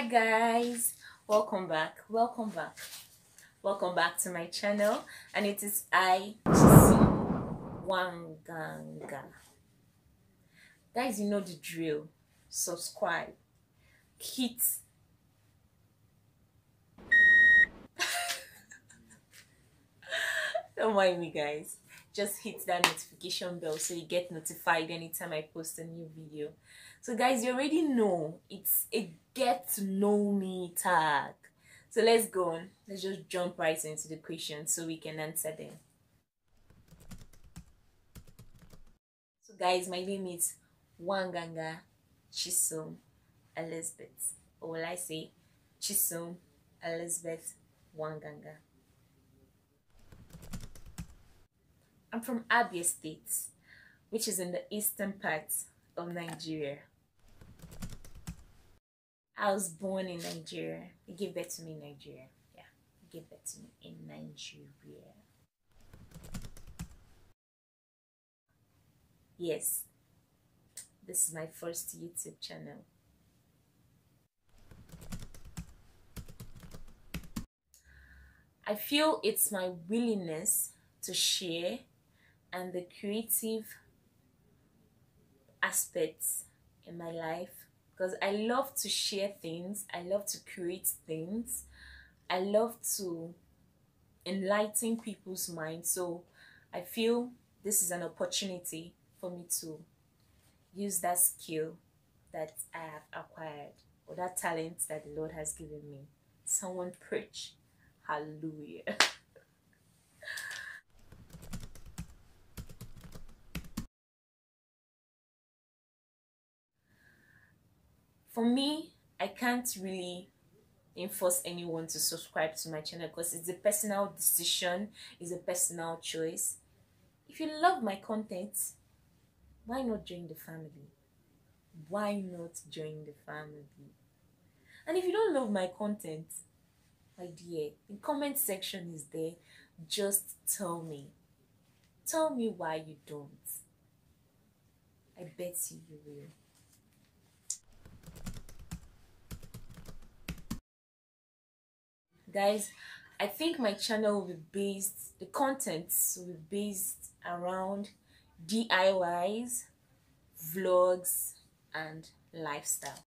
Guys, welcome back, welcome back to my channel, and it is I, Chisom Wanganga. Guys, you know the drill. Subscribe, hit don't mind me, guys, just hit that notification bell so you get notified anytime I post a new video. So guys, you already know it's a get to know me tag. So let's go on. Let's just jump right into the questions so we can answer them. So guys, my name is Wanganga Chisom Elizabeth. Or will I say Chisom Elizabeth Wanganga? I'm from Abia State, which is in the eastern part of Nigeria. I was born in Nigeria. He gave birth to me in Nigeria. Yeah, he gave birth to me in Nigeria. Yes, this is my first YouTube channel. I feel it's my willingness to share and the creative aspects in my life, because I love to share things, I love to create things, I love to enlighten people's minds. So I feel this is an opportunity for me to use that skill that I have acquired, or that talent that the Lord has given me. Someone preach hallelujah. For me, I can't really enforce anyone to subscribe to my channel because it's a personal decision, it's a personal choice. If you love my content, why not join the family? Why not join the family? And if you don't love my content, my dear, the comment section is there. Just tell me. Tell me why you don't. I bet you will. Guys, I think my channel will be based, the contents will be based around DIYs, vlogs, and lifestyle.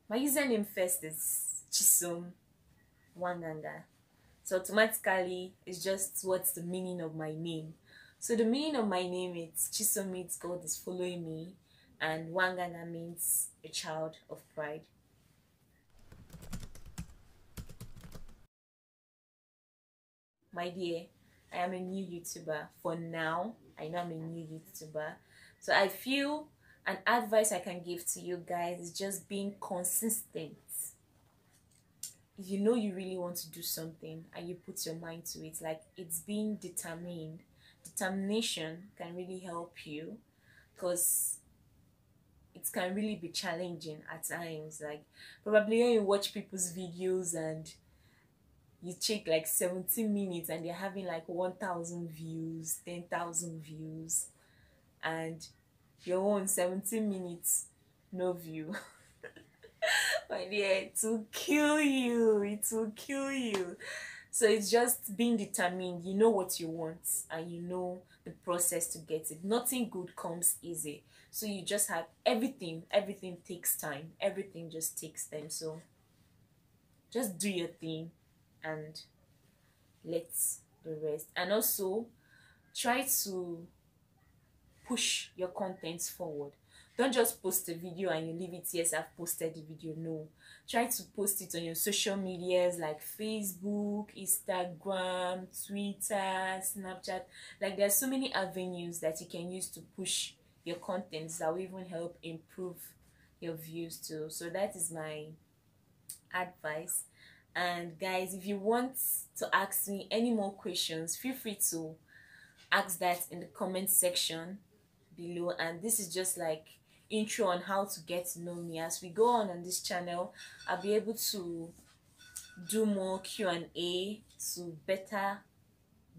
My username first is Chisom Wanganga. So automatically, it's just what's the meaning of my name. So the meaning of my name is Chisom means God is following me, and Wanganga means a child of pride. My dear, I am a new YouTuber. For now, I know I'm a new YouTuber. So I feel an advice I can give to you guys is just being consistent. If you know you really want to do something and you put your mind to it, like it's being determined. Determination can really help you, because it can really be challenging at times. Like probably when you watch people's videos and you check like 17 minutes and they're having like 1,000 views, 10,000 views, and your own 17 minutes, no view. My dear, it will kill you. It will kill you. So it's just being determined. You know what you want and you know the process to get it. Nothing good comes easy. So you just have everything takes time. Everything just takes time. So just do your thing and let the rest. And also try to push your contents forward. Don't just post a video and you leave it. Yes, I've posted the video. No, try to post it on your social medias like Facebook, Instagram, Twitter, Snapchat. Like there's so many avenues that you can use to push your contents that will even help improve your views too. So that is my advice. And guys, if you want to ask me any more questions, feel free to ask that in the comment section below. And this is just like intro on how to get to know me. As we go on this channel, I'll be able to do more Q&A to better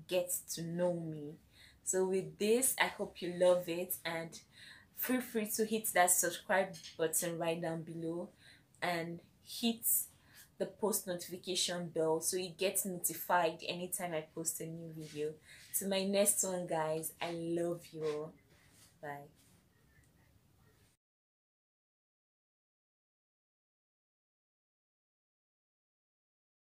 get to know me. So with this, I hope you love it, and feel free to hit that subscribe button right down below and hit the post notification bell so you get notified anytime I post a new video. To my next one, guys, I love you all. Bye.